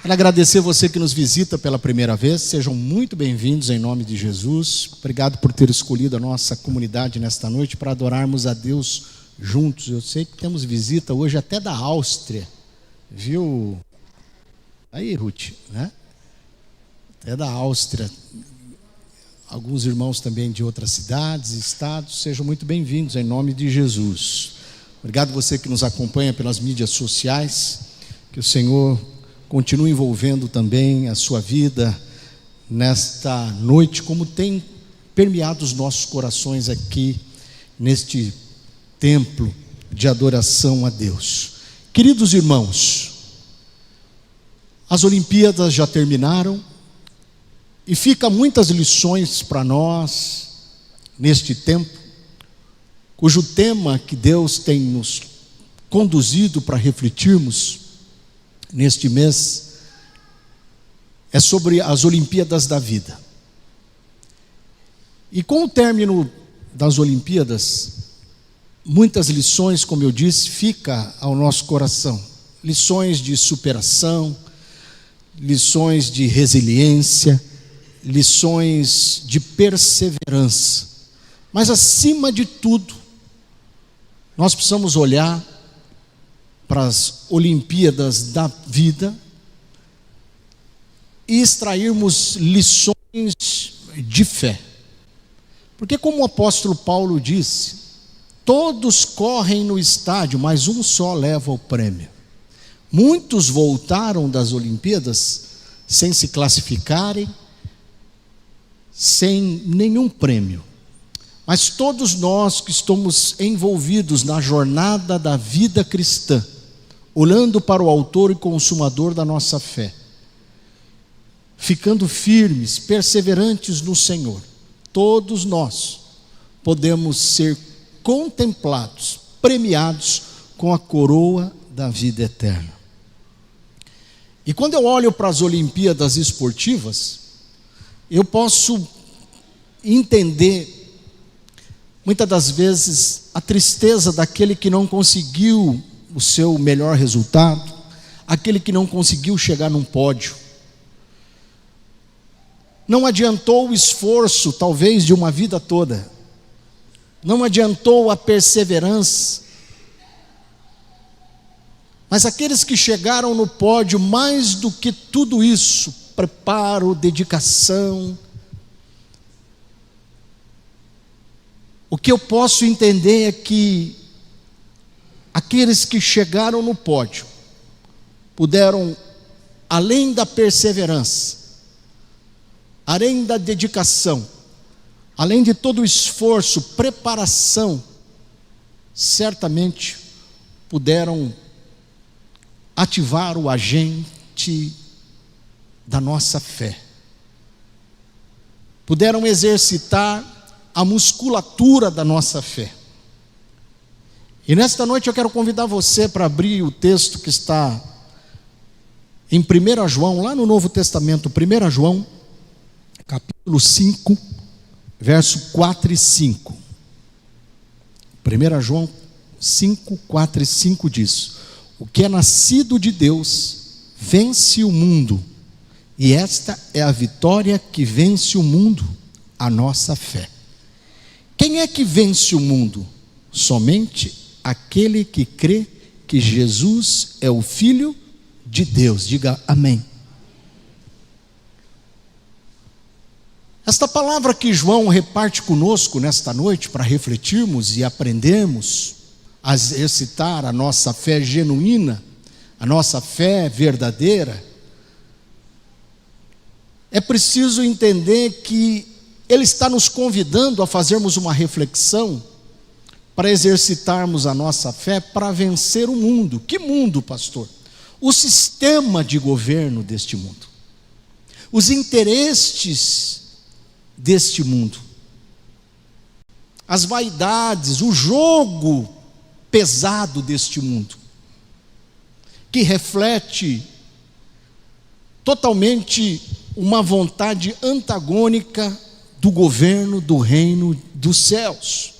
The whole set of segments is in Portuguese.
Quero agradecer você que nos visita pela primeira vez. Sejam muito bem-vindos em nome de Jesus. Obrigado por ter escolhido a nossa comunidade nesta noite para adorarmos a Deus juntos. Eu sei que temos visita hoje até da Áustria, viu? Aí, Ruth, né? Até da Áustria. Alguns irmãos também de outras cidades e estados. Sejam muito bem-vindos em nome de Jesus. Obrigado você que nos acompanha pelas mídias sociais. Que o Senhor continue envolvendo também a sua vida nesta noite, como tem permeado os nossos corações aqui neste templo de adoração a Deus. Queridos irmãos, as Olimpíadas já terminaram e ficam muitas lições para nós neste tempo, cujo tema que Deus tem nos conduzido para refletirmos neste mês é sobre as Olimpíadas da vida. E com o término das Olimpíadas, muitas lições, como eu disse, ficam ao nosso coração. Lições de superação, lições de resiliência, lições de perseverança. Mas acima de tudo, nós precisamos olhar para as Olimpíadas da vida e extrairmos lições de fé. Porque como o apóstolo Paulo disse, todos correm no estádio, mas um só leva o prêmio. Muitos voltaram das Olimpíadas sem se classificarem, sem nenhum prêmio. Mas todos nós que estamos envolvidos na jornada da vida cristã, olhando para o autor e consumador da nossa fé, ficando firmes, perseverantes no Senhor, todos nós podemos ser contemplados, premiados com a coroa da vida eterna. E quando eu olho para as Olimpíadas esportivas, eu posso entender muitas das vezes a tristeza daquele que não conseguiu o seu melhor resultado, aquele que não conseguiu chegar num pódio. Não adiantou o esforço, talvez, de uma vida toda. Não adiantou a perseverança. Mas aqueles que chegaram no pódio, mais do que tudo isso, preparo, dedicação. O que eu posso entender é que aqueles que chegaram no pódio puderam, além da perseverança, além da dedicação, além de todo o esforço, preparação, certamente puderam ativar o agente da nossa fé. Puderam exercitar a musculatura da nossa fé. E nesta noite eu quero convidar você para abrir o texto que está em 1 João, lá no Novo Testamento, 1 João, capítulo 5, verso 4 e 5. 1 João 5, 4 e 5 diz: o que é nascido de Deus vence o mundo, e esta é a vitória que vence o mundo, a nossa fé. Quem é que vence o mundo? Somente aquele que crê que Jesus é o Filho de Deus. Diga amém. Esta palavra que João reparte conosco nesta noite para refletirmos e aprendermos a exercitar a nossa fé genuína, a nossa fé verdadeira, é preciso entender que Ele está nos convidando a fazermos uma reflexão para exercitarmos a nossa fé para vencer o mundo. Que mundo, pastor? O sistema de governo deste mundo, os interesses deste mundo, as vaidades, o jogo pesado deste mundo, que reflete totalmente uma vontade antagônica do governo do reino dos céus.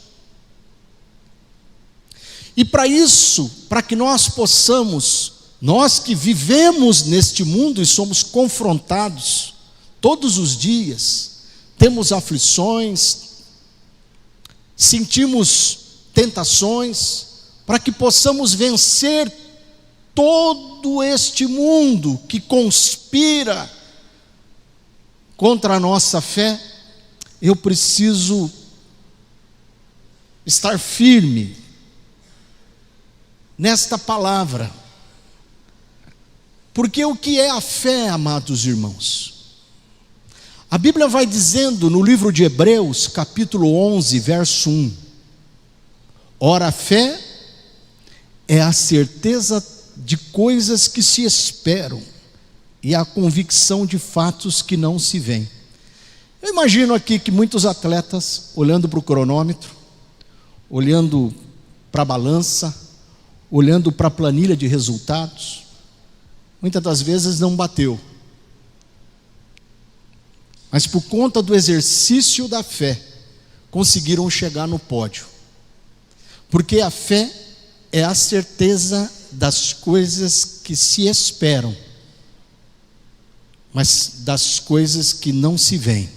E para isso, para que nós possamos Nós que vivemos neste mundo e somos confrontados todos os dias, temos aflições, sentimos tentações, para que possamos vencer todo este mundo que conspira contra a nossa fé. Eu preciso estar firme nesta palavra. Porque o que é a fé, amados irmãos? A Bíblia vai dizendo no livro de Hebreus, capítulo 11, verso 1: ora, a fé é a certeza de coisas que se esperam e a convicção de fatos que não se veem. Eu imagino aqui que muitos atletas, olhando para o cronômetro, olhando para a balança, olhando para a planilha de resultados, muitas das vezes não bateu. Mas por conta do exercício da fé, conseguiram chegar no pódio. Porque a fé é a certeza das coisas que se esperam, mas das coisas que não se veem.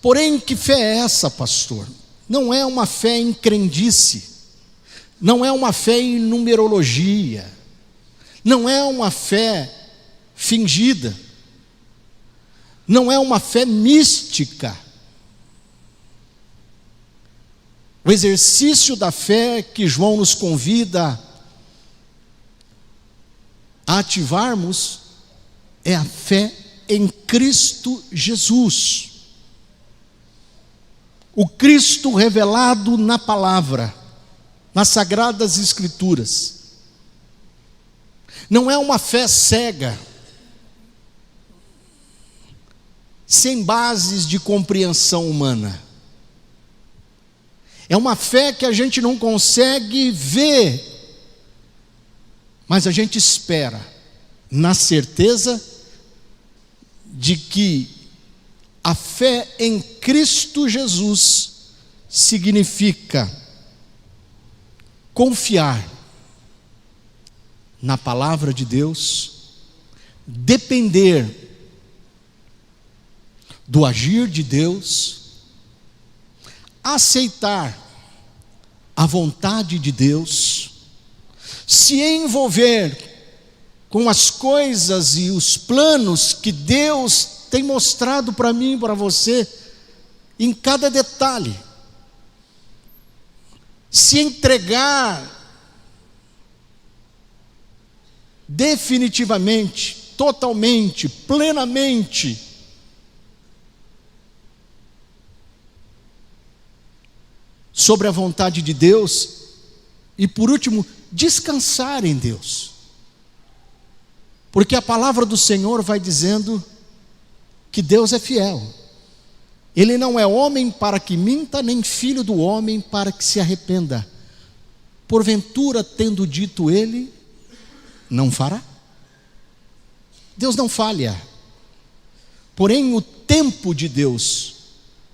Porém, que fé é essa, pastor? Não é uma fé em crendice, não é uma fé em numerologia, não é uma fé fingida, não é uma fé mística. O exercício da fé que João nos convida a ativarmos é a fé em Cristo Jesus. O Cristo revelado na palavra, nas Sagradas Escrituras. Não é uma fé cega, sem bases de compreensão humana. É uma fé que a gente não consegue ver, mas a gente espera, na certeza de que a fé em Cristo Jesus significa confiar na palavra de Deus, depender do agir de Deus, aceitar a vontade de Deus, se envolver com as coisas e os planos que Deus tem mostrado para mim e para você, em cada detalhe, se entregar definitivamente, totalmente, plenamente, sobre a vontade de Deus, e por último, descansar em Deus, porque a palavra do Senhor vai dizendo que Deus é fiel. Ele não é homem para que minta, nem filho do homem para que se arrependa. Porventura, tendo dito ele, não fará? Deus não falha. Porém, o tempo de Deus,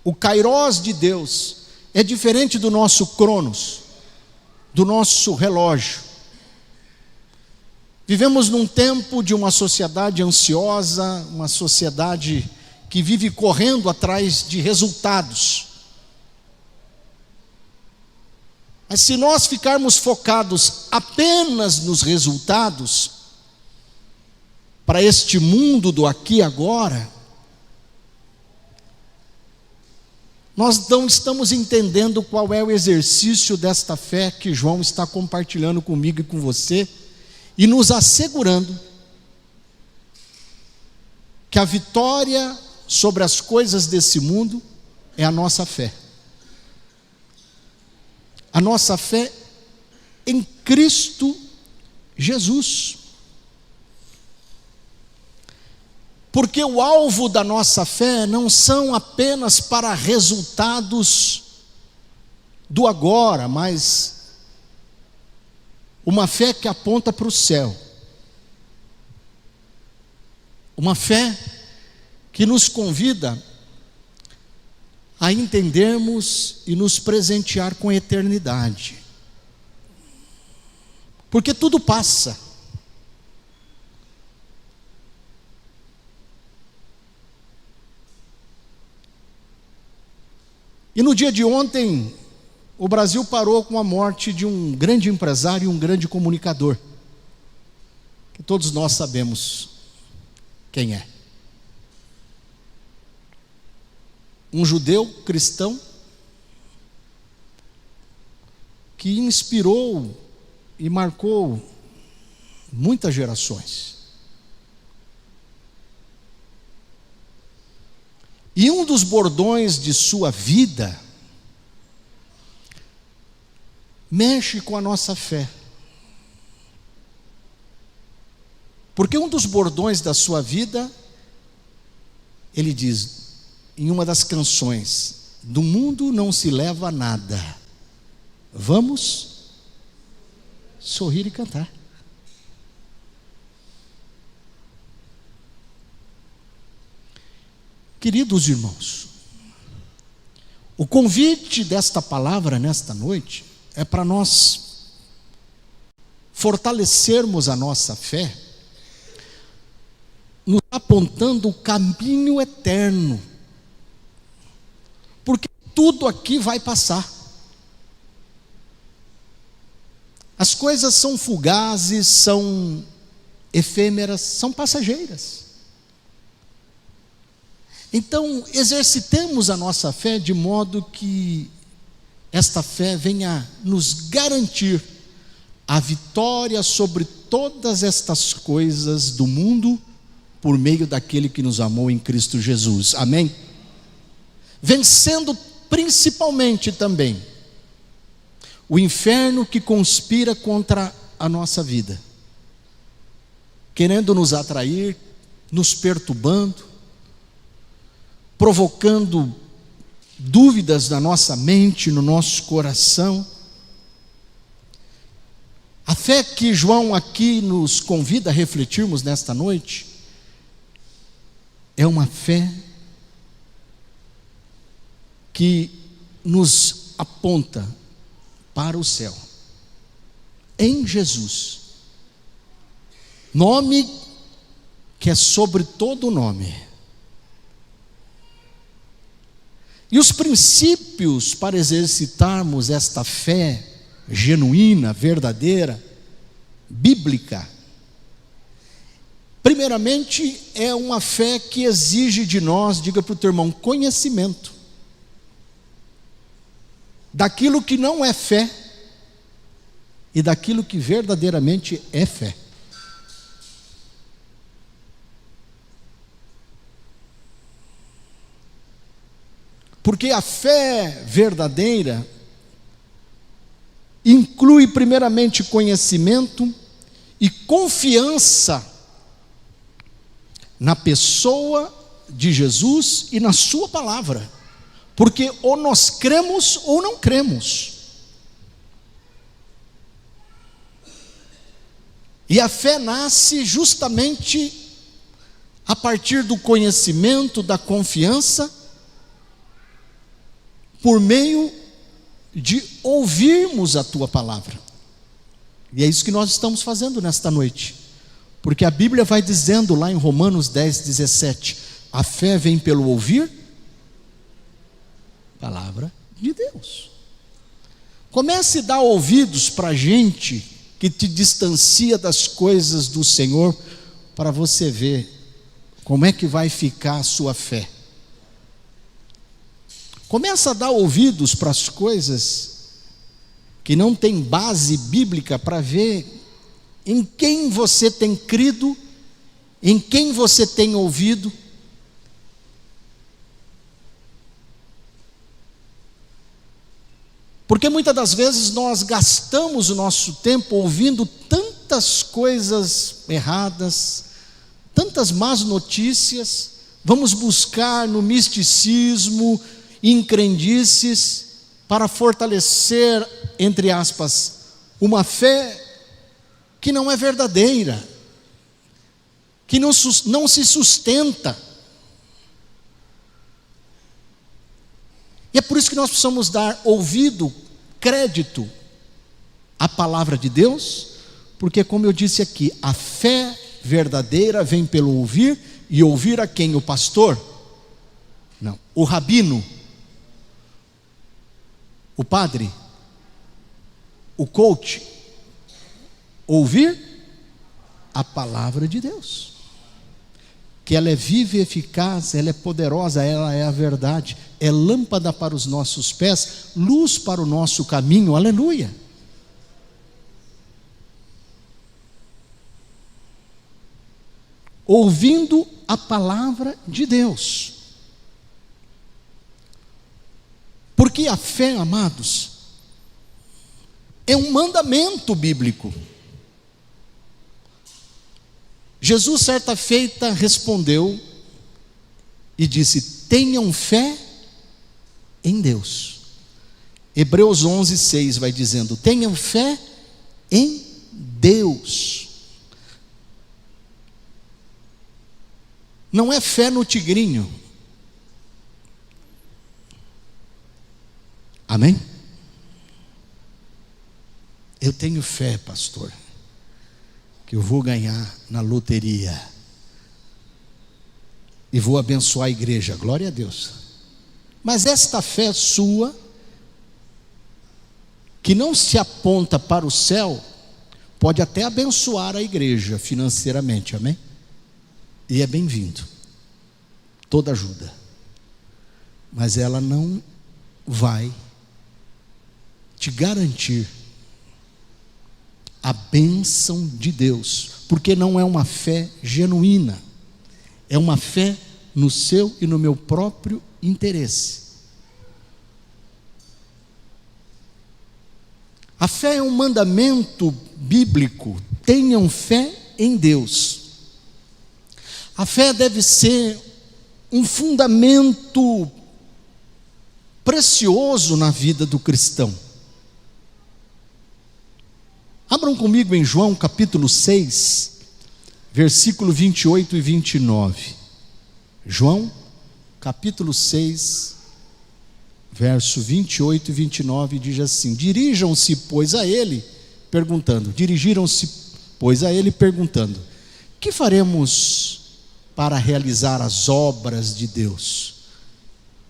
o kairós de Deus, é diferente do nosso cronos, do nosso relógio. Vivemos num tempo de uma sociedade ansiosa, uma sociedade que vive correndo atrás de resultados. Mas se nós ficarmos focados apenas nos resultados, para este mundo do aqui e agora, nós não estamos entendendo qual é o exercício desta fé que João está compartilhando comigo e com você, e nos assegurando que a vitória sobre as coisas desse mundo é a nossa fé. A nossa fé em Cristo Jesus. Porque o alvo da nossa fé não são apenas para resultados do agora, mas uma fé que aponta para o céu. Uma fé que nos convida a entendermos e nos presentear com a eternidade. porque tudo passa. E no dia de ontem, o Brasil parou com a morte de um grande empresário e um grande comunicador, que todos nós sabemos quem é. Um judeu cristão que inspirou e marcou muitas gerações. E um dos bordões de sua vida mexe com a nossa fé. Porque um dos bordões da sua vida, ele diz, em uma das canções: do mundo não se leva nada, vamos sorrir e cantar. Queridos irmãos, o convite desta palavra nesta noite é para nós fortalecermos a nossa fé, nos apontando o caminho eterno, porque tudo aqui vai passar. As coisas são fugazes, são efêmeras, são passageiras. Então, exercitemos a nossa fé de modo que esta fé venha nos garantir a vitória sobre todas estas coisas do mundo, por meio daquele que nos amou em Cristo Jesus. Amém? Vencendo principalmente também o inferno que conspira contra a nossa vida, querendo nos atrair, nos perturbando, provocando dúvidas na nossa mente, no nosso coração. A fé que João aqui nos convida a refletirmos nesta noite é uma fé que nos aponta para o céu, em Jesus, nome que é sobre todo nome. E os princípios para exercitarmos esta fé genuína, verdadeira, bíblica, primeiramente é uma fé que exige de nós, diga para o teu irmão, conhecimento daquilo que não é fé e daquilo que verdadeiramente é fé. Porque a fé verdadeira inclui primeiramente conhecimento e confiança na pessoa de Jesus e na sua palavra. Porque ou nós cremos ou não cremos. E a fé nasce justamente a partir do conhecimento, da confiança, por meio de ouvirmos a tua palavra. E é isso que nós estamos fazendo nesta noite. Porque a Bíblia vai dizendo lá em Romanos 10:17, a fé vem pelo ouvir a palavra de Deus. Comece a dar ouvidos para gente que te distancia das coisas do Senhor, para você ver como é que vai ficar a sua fé. Começa a dar ouvidos para as coisas que não tem base bíblica, para ver em quem você tem crido, em quem você tem ouvido. Porque muitas das vezes nós gastamos o nosso tempo ouvindo tantas coisas erradas, tantas más notícias, vamos buscar no misticismo, em crendices, para fortalecer, entre aspas, uma fé que não é verdadeira, que não se sustenta. E é por isso que nós precisamos dar ouvido, crédito à palavra de Deus, Porque, como eu disse aqui, a fé verdadeira vem pelo ouvir, e ouvir a quem? O pastor? Não. O rabino? O padre? O coach? Ouvir a palavra de Deus. Que ela é viva e eficaz, ela é poderosa, ela é a verdade, é lâmpada para os nossos pés, luz para o nosso caminho, aleluia. Ouvindo a palavra de Deus. Porque a fé, amados, é um mandamento bíblico. Jesus, certa feita, respondeu e disse: tenham fé em Deus. Hebreus 11:6 vai dizendo: tenham fé em Deus. Não é fé no tigrinho. Amém? Eu tenho fé, pastor, que eu vou ganhar na loteria e vou abençoar a igreja, glória a Deus. Mas esta fé sua, que não se aponta para o céu, pode até abençoar a igreja financeiramente, amém? E é bem-vindo, toda ajuda, mas ela não vai te garantir a bênção de Deus, porque não é uma fé genuína, é uma fé no seu e no meu próprio interesse. A fé é um mandamento bíblico, tenham fé em Deus. A fé deve ser um fundamento precioso na vida do cristão. Abram comigo em João capítulo 6, versículo 28 e 29. João capítulo 6, verso 28 e 29 diz assim: dirigiram-se, pois, a ele perguntando, que faremos para realizar as obras de Deus?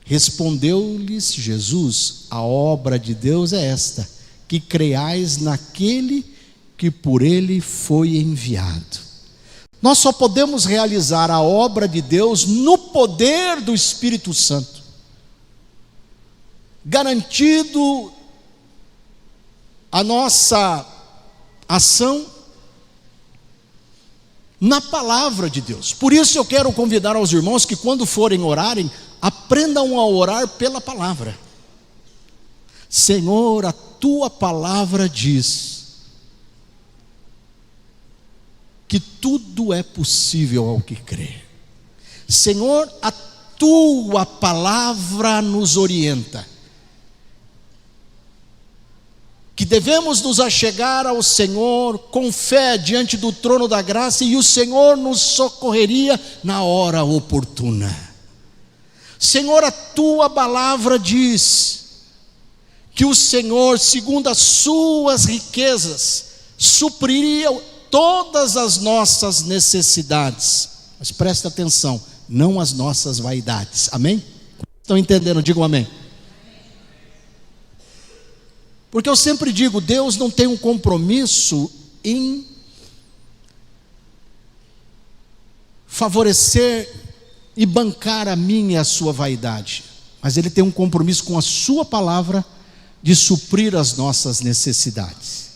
Respondeu-lhes Jesus: a obra de Deus é esta, que creiais naquele que por ele foi enviado. Nós só podemos realizar a obra de Deus no poder do Espírito Santo, garantido a nossa ação na palavra de Deus. Por isso eu quero convidar aos irmãos que, quando forem orarem, aprendam a orar pela palavra. Senhor, a tua palavra diz que tudo é possível ao que crê. Senhor, a tua palavra nos orienta que devemos nos achegar ao Senhor com fé diante do trono da graça, e o Senhor nos socorreria na hora oportuna. Senhor, a tua palavra diz que o Senhor, segundo as suas riquezas, supriria todas as nossas necessidades. Mas presta atenção, não as nossas vaidades. Amém? Estão entendendo? Digam amém. Porque eu sempre digo, Deus não tem um compromisso em favorecer e bancar a minha e a sua vaidade, mas Ele tem um compromisso com a sua palavra de suprir as nossas necessidades.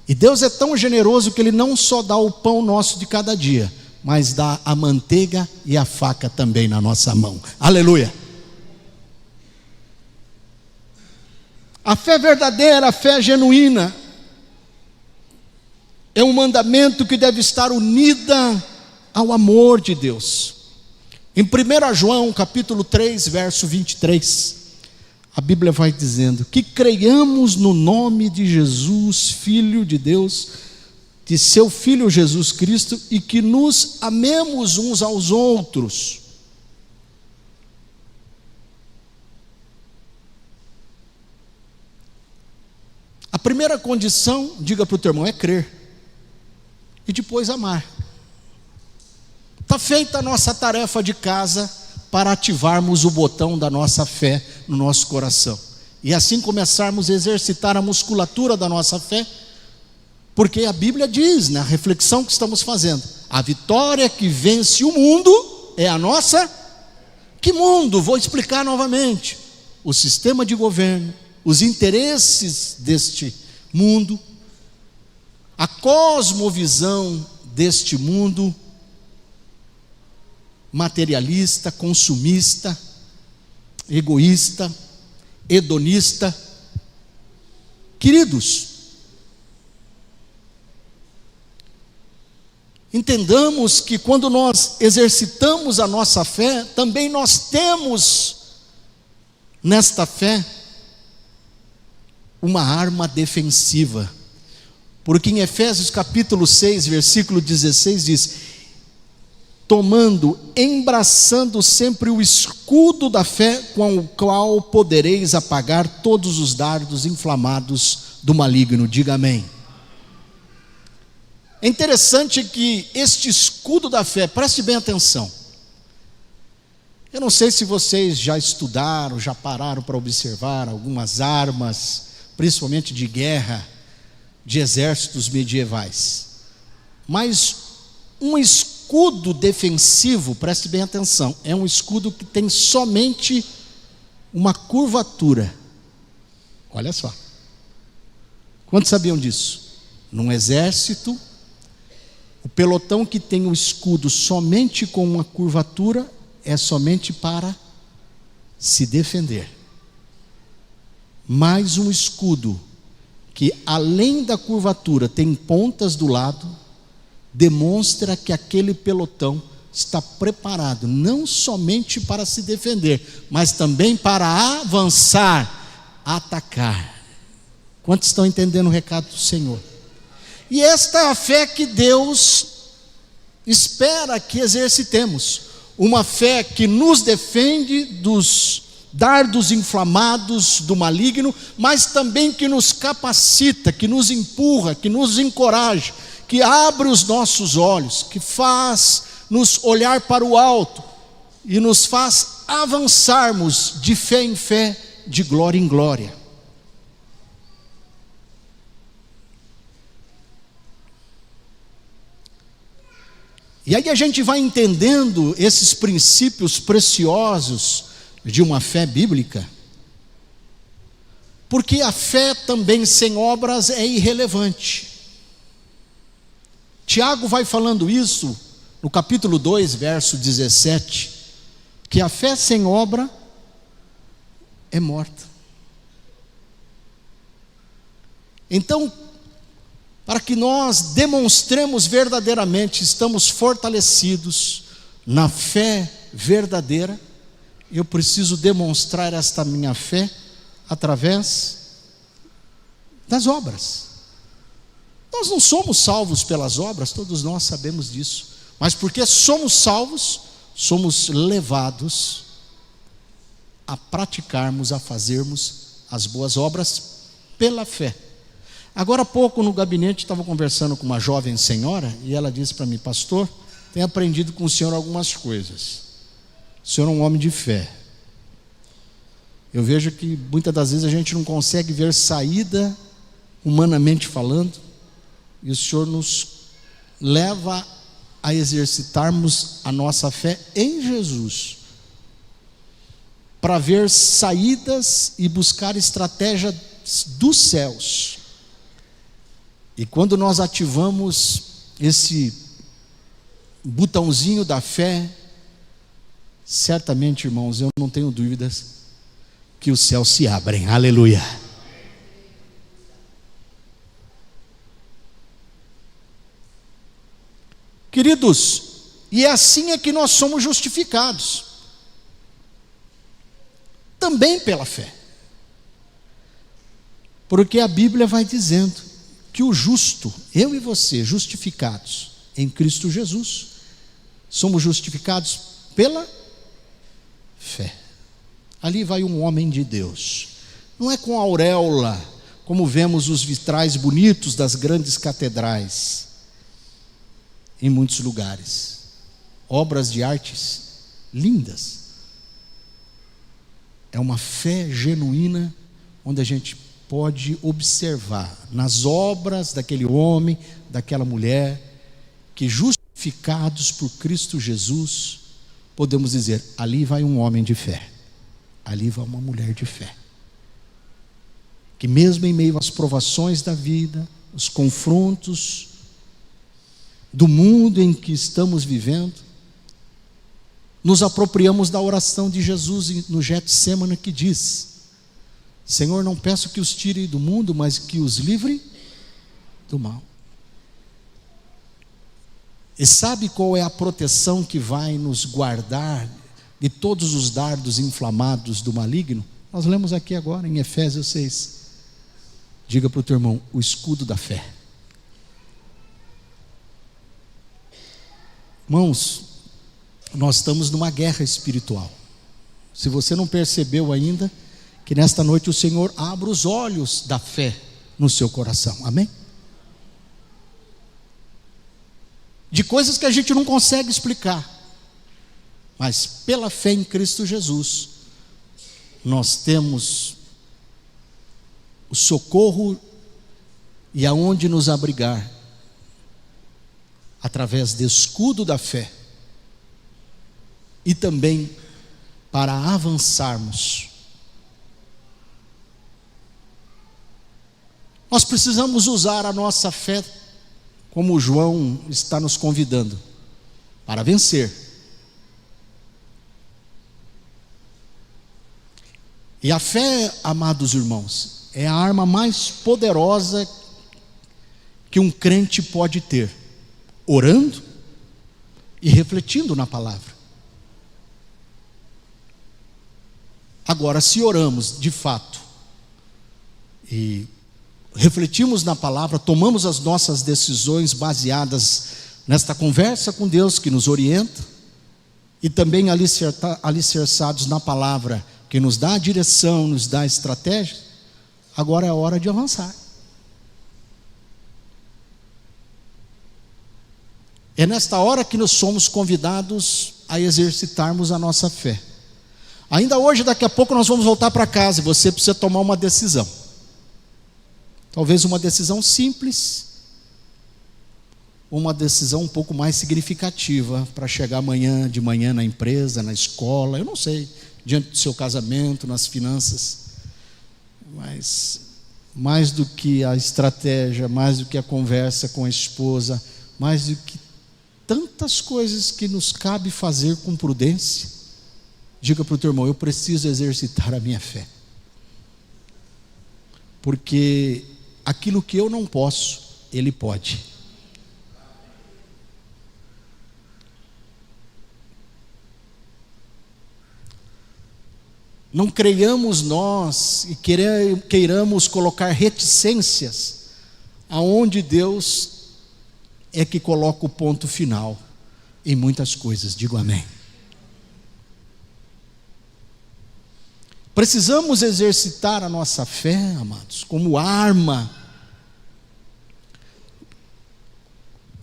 E Deus é tão generoso que Ele não só dá o pão nosso de cada dia, mas dá a manteiga e a faca também na nossa mão. Aleluia! A fé verdadeira, a fé genuína, é um mandamento que deve estar unida ao amor de Deus. Em 1 João capítulo 3, verso 23, a Bíblia vai dizendo que creiamos no nome de Jesus, Filho de Deus, de seu Filho Jesus Cristo, e que nos amemos uns aos outros. A primeira condição, diga para o teu irmão, é crer. e depois amar. Está feita a nossa tarefa de casa para ativarmos o botão da nossa fé no nosso coração. E assim começarmos a exercitar a musculatura da nossa fé, porque a Bíblia diz, na reflexão que estamos fazendo, a vitória que vence o mundo é a nossa. Que mundo? Vou explicar novamente. O sistema de governo, os interesses deste mundo, a cosmovisão deste mundo materialista, consumista, egoísta, hedonista. Queridos, entendamos que quando nós exercitamos a nossa fé, também nós temos nesta fé uma arma defensiva. Porque em Efésios capítulo 6, versículo 16 diz: embraçando sempre o escudo da fé, com o qual podereis apagar todos os dardos inflamados do maligno. Diga amém. É interessante que este escudo da fé, preste bem atenção. Eu não sei se vocês já estudaram, já pararam para observar algumas armas, principalmente de guerra, de exércitos medievais. Mas um escudo defensivo, preste bem atenção, é um escudo que tem somente uma curvatura. Olha só. Quantos sabiam disso? Num exército, o pelotão que tem o escudo somente com uma curvatura é somente para se defender. Mas um escudo que além da curvatura tem pontas do lado, demonstra que aquele pelotão está preparado não somente para se defender, mas também para avançar, atacar. Quantos estão entendendo o recado do Senhor? E esta é a fé que Deus espera que exercitemos. Uma fé que nos defende dos dardos inflamados do maligno, mas também que nos capacita, que nos empurra, que nos encoraja, que abre os nossos olhos, que faz nos olhar para o alto e nos faz avançarmos de fé em fé, de glória em glória. E aí a gente vai entendendo esses princípios preciosos de uma fé bíblica, porque a fé também sem obras é irrelevante. Tiago vai falando isso no capítulo 2, verso 17, que a fé sem obra é morta. Então, para que nós demonstremos verdadeiramente, estamos fortalecidos na fé verdadeira, eu preciso demonstrar esta minha fé através das obras. Nós não somos salvos pelas obras, todos nós sabemos disso, mas porque somos salvos, somos levados a praticarmos, a fazermos as boas obras pela fé. Agora há pouco no gabinete estava conversando com uma jovem senhora e ela disse para mim: pastor, tenho aprendido com o senhor algumas coisas. O senhor é um homem de fé. Eu vejo que muitas das vezes a gente não consegue ver saída humanamente falando, e o senhor nos leva a exercitarmos a nossa fé em Jesus, para ver saídas e buscar estratégias dos céus. E quando nós ativamos esse botãozinho da fé, certamente, irmãos, eu não tenho dúvidas que os céus se abrem. Aleluia. Queridos, e é assim é que nós somos justificados, também pela fé, porque a Bíblia vai dizendo que o justo, eu e você, justificados em Cristo Jesus, somos justificados pela fé. Ali vai um homem de Deus, não é com auréola, como vemos os vitrais bonitos das grandes catedrais, em muitos lugares. Obras de artes lindas. É uma fé genuína, onde a gente pode observar nas obras daquele homem, daquela mulher, que justificados por Cristo Jesus, podemos dizer, ali vai um homem de fé, ali vai uma mulher de fé, que mesmo em meio às provações da vida, os confrontos do mundo em que estamos vivendo, nos apropriamos da oração de Jesus no Getsêmani, que diz: Senhor, não peço que os tire do mundo, mas que os livre do mal. E sabe qual é a proteção que vai nos guardar de todos os dardos inflamados do maligno? Nós lemos aqui agora em Efésios 6. Diga para o teu irmão: o escudo da fé. Irmãos, nós estamos numa guerra espiritual. Se você não percebeu ainda, que nesta noite o Senhor abra os olhos da fé no seu coração, amém? De coisas que a gente não consegue explicar, mas pela fé em Cristo Jesus, nós temos o socorro e aonde nos abrigar, através do escudo da fé, e também para avançarmos. Nós precisamos usar a nossa fé, como João está nos convidando, para vencer. E a fé, amados irmãos, é a arma mais poderosa que um crente pode ter, orando e refletindo na palavra. Agora, se oramos de fato e refletimos na palavra, tomamos as nossas decisões baseadas nesta conversa com Deus que nos orienta, e também alicerçados na palavra que nos dá a direção, nos dá a estratégia, agora é a hora de avançar. É nesta hora que nós somos convidados a exercitarmos a nossa fé. Ainda hoje, daqui a pouco, nós vamos voltar para casa e você precisa tomar uma decisão. Talvez uma decisão simples, ou uma decisão um pouco mais significativa, para chegar de manhã na empresa, na escola, eu não sei, diante do seu casamento, nas finanças. Mas mais do que a estratégia, mais do que a conversa com a esposa, mais do que tantas coisas que nos cabe fazer com prudência, diga para o teu irmão: eu preciso exercitar a minha fé, porque aquilo que eu não posso, Ele pode. Não creiamos nós e queiramos colocar reticências aonde Deus é que coloca o ponto final em muitas coisas. Digo amém. Precisamos exercitar a nossa fé, amados, como arma,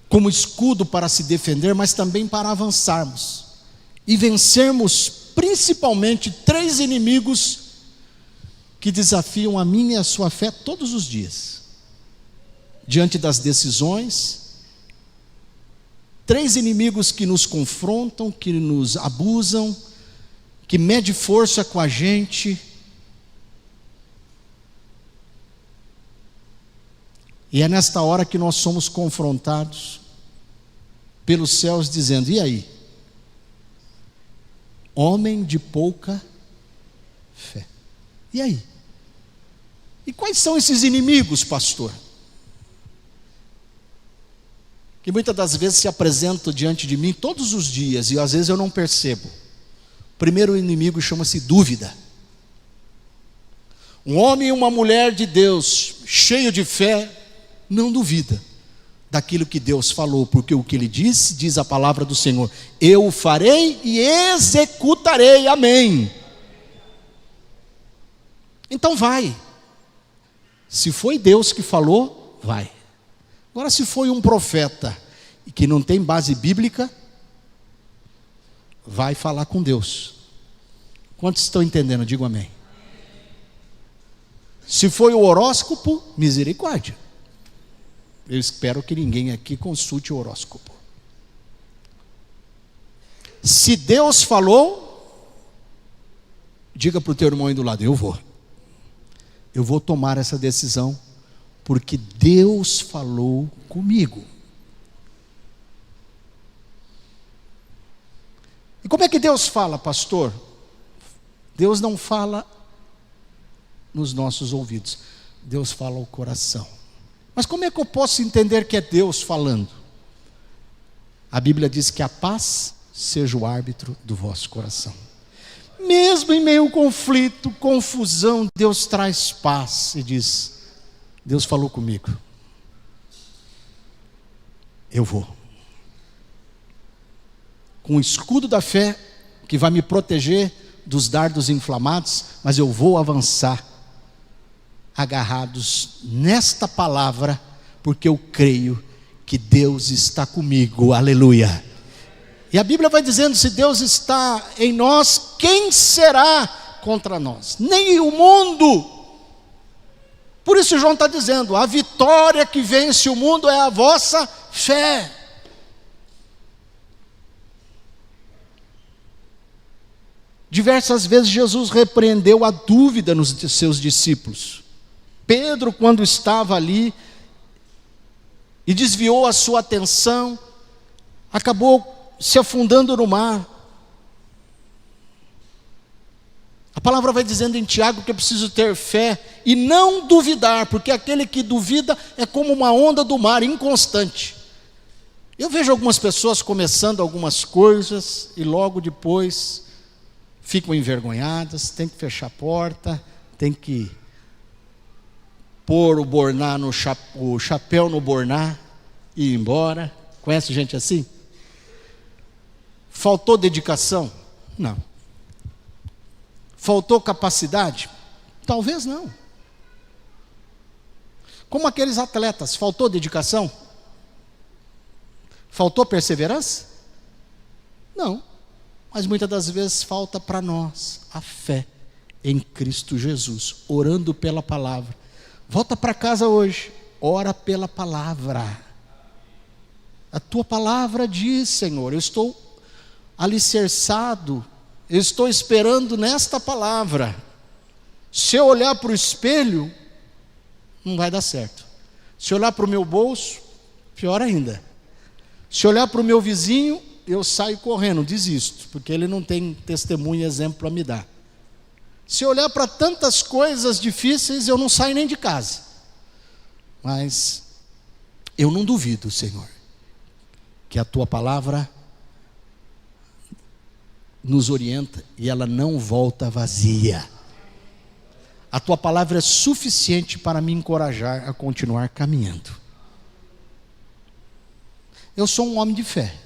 como escudo para se defender, mas também para avançarmos e vencermos principalmente 3 inimigos que desafiam a minha e a sua fé todos os dias. Diante das decisões, 3 inimigos que nos confrontam, que nos abusam, que mede força com a gente. E é nesta hora que nós somos confrontados pelos céus, dizendo: e aí? Homem de pouca fé. E aí? E quais são esses inimigos, pastor? Que muitas das vezes se apresentam diante de mim todos os dias, e às vezes eu não percebo. O primeiro inimigo chama-se dúvida. Um homem e uma mulher de Deus, cheio de fé, não duvida daquilo que Deus falou, porque o que Ele disse, diz a palavra do Senhor: eu o farei e executarei, amém. Então vai. Se foi Deus que falou, vai. Agora, se foi um profeta e que não tem base bíblica, vai falar com Deus. Quantos estão entendendo? Digo amém. Se foi o horóscopo, misericórdia. Eu espero que ninguém aqui consulte o horóscopo. Se Deus falou, diga para o teu irmão aí do lado: eu vou tomar essa decisão, porque Deus falou comigo. E como é que Deus fala, pastor? Deus não fala nos nossos ouvidos, Deus fala ao coração. Mas como é que eu posso entender que é Deus falando? A Bíblia diz que a paz seja o árbitro do vosso coração. Mesmo em meio ao conflito, confusão, Deus traz paz e diz: Deus falou comigo, eu vou. Com o escudo da fé, que vai me proteger dos dardos inflamados, mas eu vou avançar, agarrados nesta palavra, porque eu creio que Deus está comigo, aleluia. E a Bíblia vai dizendo: se Deus está em nós, quem será contra nós? Nem o mundo. Por isso João está dizendo: a vitória que vence o mundo é a vossa fé. Diversas vezes Jesus repreendeu a dúvida nos seus discípulos. Pedro, quando estava ali e desviou a sua atenção, acabou se afundando no mar. A palavra vai dizendo em Tiago que eu preciso ter fé e não duvidar, porque aquele que duvida é como uma onda do mar, inconstante. Eu vejo algumas pessoas começando algumas coisas e logo depois ficam envergonhadas, tem que fechar a porta, tem que pôr o chapéu no borná e ir embora. Conhece gente assim? Faltou dedicação? Não. Faltou capacidade? Talvez não. Como aqueles atletas, faltou dedicação? Faltou perseverança? Não. Mas muitas das vezes falta para nós a fé em Cristo Jesus, orando pela palavra. Volta para casa hoje, ora pela palavra. A tua palavra diz: Senhor, eu estou alicerçado, eu estou esperando nesta palavra. Se eu olhar para o espelho, não vai dar certo. Se eu olhar para o meu bolso, pior ainda. Se eu olhar para o meu vizinho, eu saio correndo, desisto, porque ele não tem testemunho e exemplo para me dar. Se eu olhar para tantas coisas difíceis, eu não saio nem de casa. Mas eu não duvido, Senhor, que a tua palavra nos orienta e ela não volta vazia. A tua palavra é suficiente para me encorajar a continuar caminhando. Eu sou um homem de fé.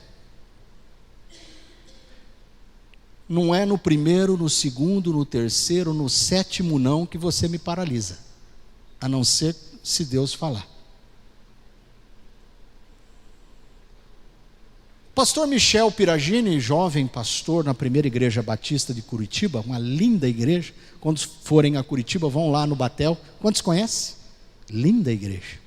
Não é no primeiro, no segundo, no terceiro, no sétimo não que você me paralisa, a não ser se Deus falar. Pastor Michel Piragini, jovem pastor na primeira igreja batista de Curitiba, uma linda igreja. Quando forem a Curitiba, vão lá no Batel. Quantos conhecem? Linda igreja.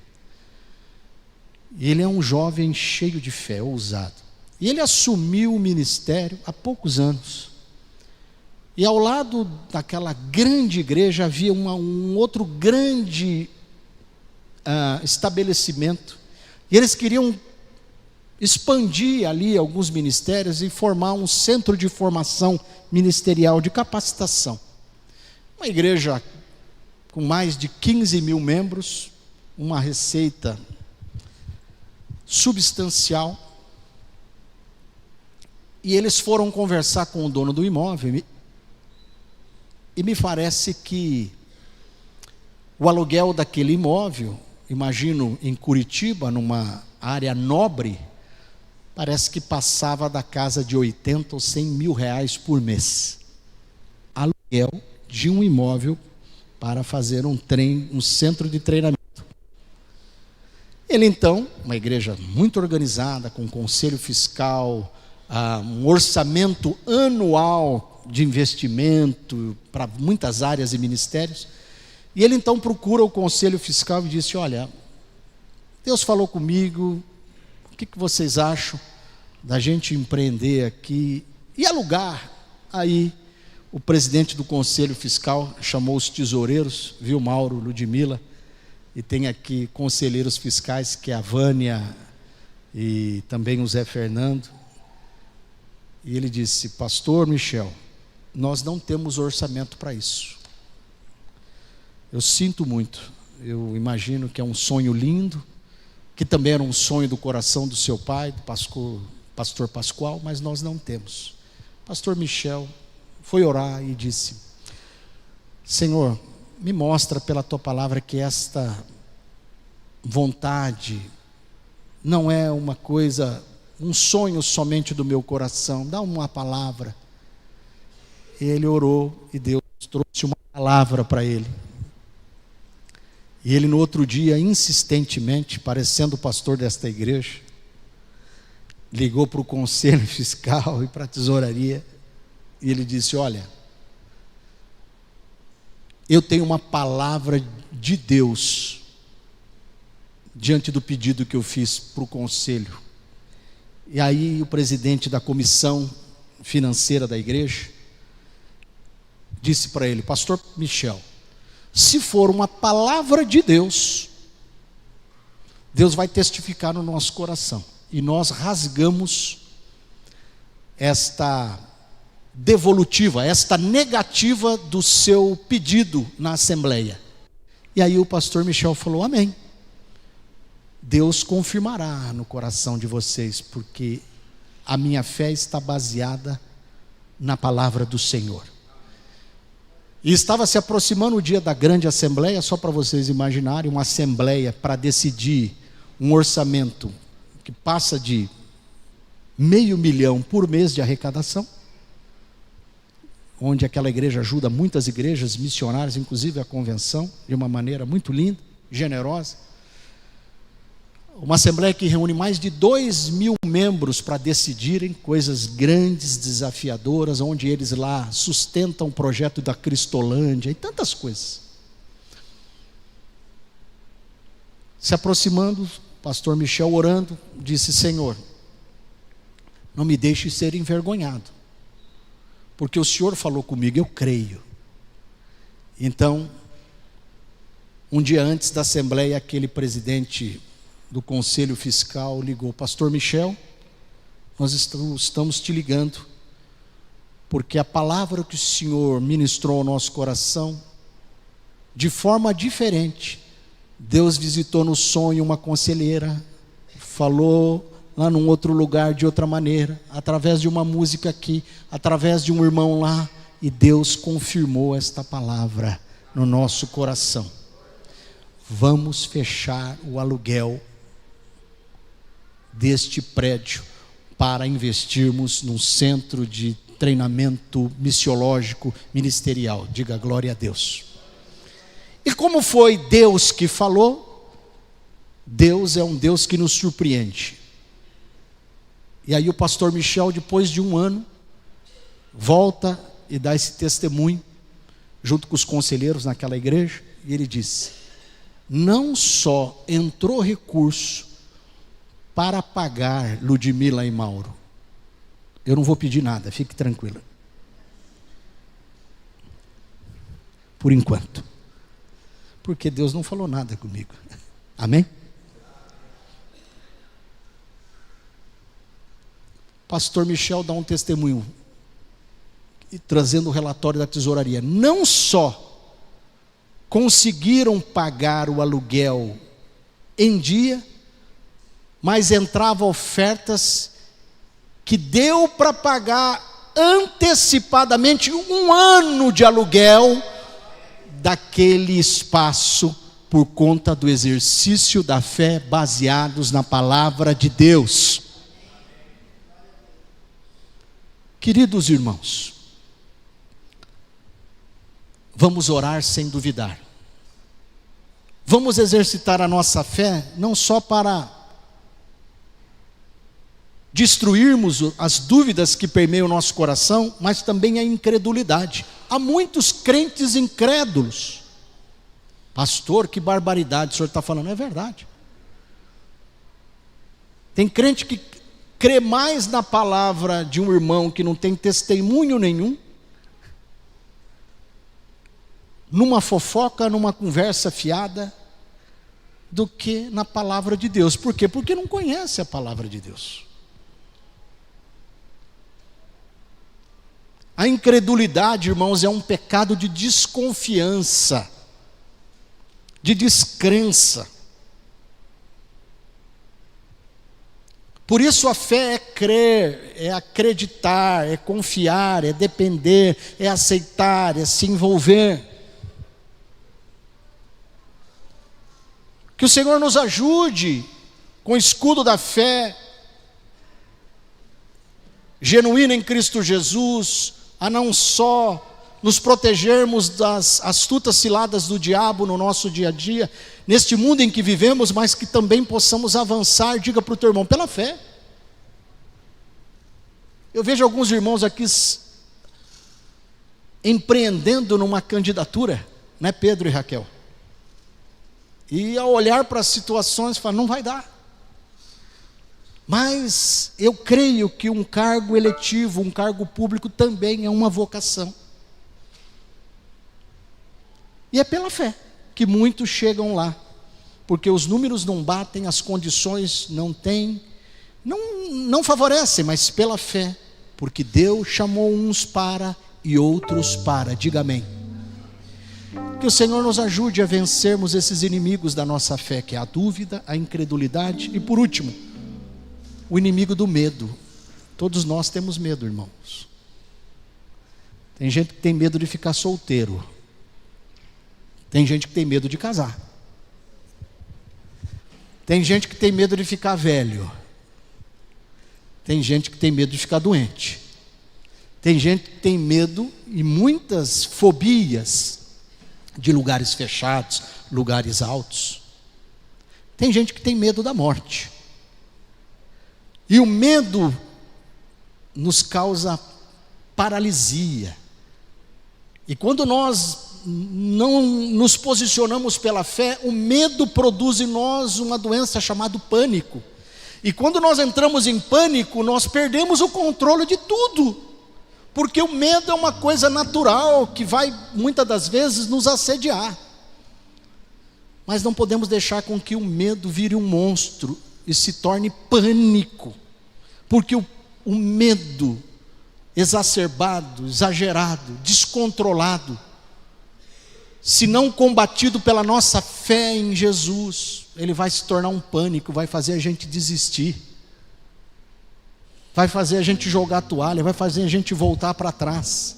E ele é um jovem cheio de fé, ousado. E ele assumiu o ministério há poucos anos. E ao lado daquela grande igreja havia um outro grande estabelecimento. E eles queriam expandir ali alguns ministérios e formar um centro de formação ministerial, de capacitação. Uma igreja com mais de 15 mil membros, uma receita substancial. E eles foram conversar com o dono do imóvel e me parece que o aluguel daquele imóvel, imagino em Curitiba, numa área nobre, parece que passava da casa de 80 ou 100 mil reais por mês. Aluguel de um imóvel para fazer um centro de treinamento. Ele então, uma igreja muito organizada, com conselho fiscal, um orçamento anual de investimento para muitas áreas e ministérios, e ele então procura o conselho fiscal e disse: olha, Deus falou comigo, o que vocês acham da gente empreender aqui e alugar? Aí o presidente do conselho fiscal chamou os tesoureiros, viu, Mauro, Ludmila, e tem aqui conselheiros fiscais, que é a Vânia e também o Zé Fernando. E ele disse: pastor Michel, nós não temos orçamento para isso. Eu sinto muito, eu imagino que é um sonho lindo, que também era um sonho do coração do seu pai, do pastor Pascoal, mas nós não temos. Pastor Michel foi orar e disse: Senhor, me mostra pela tua palavra que esta vontade não é uma coisa, um sonho somente do meu coração, dá uma palavra. Ele orou e Deus trouxe uma palavra para ele. E ele no outro dia, insistentemente, parecendo o pastor desta igreja, ligou para o conselho fiscal e para a tesouraria, e ele disse: olha, eu tenho uma palavra de Deus diante do pedido que eu fiz para o conselho. E aí o presidente da comissão financeira da igreja disse para ele: pastor Michel, se for uma palavra de Deus, Deus vai testificar no nosso coração. E nós rasgamos esta devolutiva, esta negativa do seu pedido na assembleia. E aí o pastor Michel falou: amém. Deus confirmará no coração de vocês, porque a minha fé está baseada na palavra do Senhor. E estava se aproximando o dia da grande assembleia, só para vocês imaginarem, uma assembleia para decidir um orçamento que passa de R$500 mil por mês de arrecadação, onde aquela igreja ajuda muitas igrejas missionárias, inclusive a convenção, de uma maneira muito linda, generosa. Uma assembleia que reúne mais de 2.000 membros para decidirem coisas grandes, desafiadoras, onde eles lá sustentam o projeto da Cristolândia e tantas coisas. Se aproximando, o pastor Michel orando, disse: Senhor, não me deixe ser envergonhado, porque o Senhor falou comigo, eu creio. Então, um dia antes da assembleia, aquele presidente do conselho fiscal ligou: pastor Michel, nós estamos te ligando, porque a palavra que o Senhor ministrou ao nosso coração, de forma diferente, Deus visitou no sonho uma conselheira, falou lá num outro lugar de outra maneira, através de uma música aqui, através de um irmão lá, e Deus confirmou esta palavra no nosso coração. Vamos fechar o aluguel deste prédio para investirmos num centro de treinamento missiológico ministerial. Diga glória a Deus. E como foi Deus que falou? Deus é um Deus que nos surpreende. E aí o pastor Michel, depois de um ano, volta e dá esse testemunho junto com os conselheiros naquela igreja, e ele disse: não só entrou recurso para pagar Ludmila e Mauro, eu não vou pedir nada, fique tranquila, por enquanto, porque Deus não falou nada comigo. Amém? Pastor Michel dá um testemunho, trazendo o relatório da tesouraria. Não só conseguiram pagar o aluguel em dia, mas entravam ofertas que deu para pagar antecipadamente 1 ano de aluguel daquele espaço, por conta do exercício da fé baseados na palavra de Deus. Queridos irmãos, vamos orar sem duvidar. Vamos exercitar a nossa fé não só para destruirmos as dúvidas que permeiam o nosso coração, mas também a incredulidade. Há muitos crentes incrédulos. Pastor, que barbaridade o senhor está falando. É verdade. Tem crente que crê mais na palavra de um irmão que não tem testemunho nenhum, numa fofoca, numa conversa fiada, do que na palavra de Deus. Por quê? Porque não conhece a palavra de Deus. A incredulidade, irmãos, é um pecado de desconfiança, de descrença. Por isso a fé é crer, é acreditar, é confiar, é depender, é aceitar, é se envolver. Que o Senhor nos ajude com o escudo da fé genuína em Cristo Jesus, a não só nos protegermos das astutas ciladas do diabo no nosso dia a dia, neste mundo em que vivemos, mas que também possamos avançar, diga para o teu irmão, pela fé. Eu vejo alguns irmãos aqui empreendendo numa candidatura, né, Pedro e Raquel? E ao olhar para as situações, fala, não vai dar. Mas eu creio que um cargo eletivo, um cargo público também é uma vocação. E é pela fé que muitos chegam lá, porque os números não batem, as condições não favorecem, mas pela fé, porque Deus chamou uns para e outros para, diga amém. Que o Senhor nos ajude a vencermos esses inimigos da nossa fé, que é a dúvida, a incredulidade e por último, o inimigo do medo. Todos nós temos medo, irmãos. Tem gente que tem medo de ficar solteiro. Tem gente que tem medo de casar. Tem gente que tem medo de ficar velho. Tem gente que tem medo de ficar doente. Tem gente que tem medo e muitas fobias de lugares fechados, lugares altos. Tem gente que tem medo da morte. E o medo nos causa paralisia. E quando nós não nos posicionamos pela fé, o medo produz em nós uma doença chamada pânico. E quando nós entramos em pânico, nós perdemos o controle de tudo. Porque o medo é uma coisa natural que vai, muitas das vezes, nos assediar. Mas não podemos deixar com que o medo vire um monstro e se torne pânico. Porque o medo exacerbado, exagerado, descontrolado, se não combatido pela nossa fé em Jesus, ele vai se tornar um pânico, vai fazer a gente desistir, vai fazer a gente jogar a toalha, vai fazer a gente voltar para trás.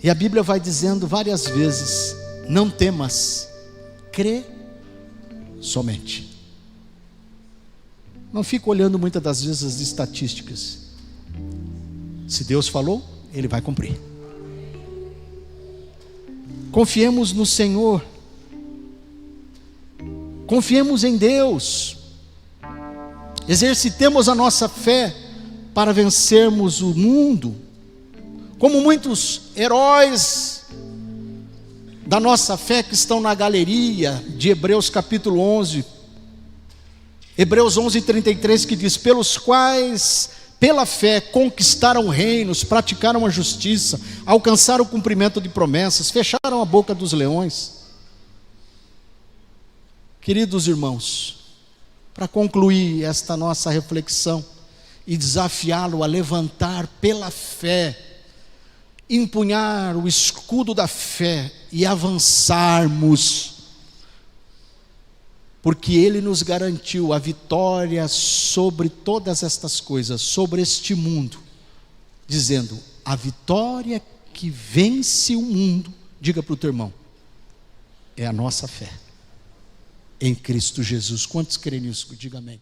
E a Bíblia vai dizendo várias vezes, não temas, crê somente. Não fica olhando muitas das vezes as estatísticas. Se Deus falou, Ele vai cumprir. Confiemos no Senhor. Confiemos em Deus. Exercitemos a nossa fé para vencermos o mundo. Como muitos heróis da nossa fé que estão na galeria de Hebreus capítulo 11. Hebreus 11:33 que diz, pelos quais, pela fé, conquistaram reinos, praticaram a justiça, alcançaram o cumprimento de promessas, fecharam a boca dos leões. Queridos irmãos, para concluir esta nossa reflexão e desafiá-lo a levantar pela fé, empunhar o escudo da fé e avançarmos, porque Ele nos garantiu a vitória sobre todas estas coisas, sobre este mundo, dizendo, a vitória que vence o mundo, diga para o teu irmão, é a nossa fé, em Cristo Jesus. Quantos creem nisso? Diga amém.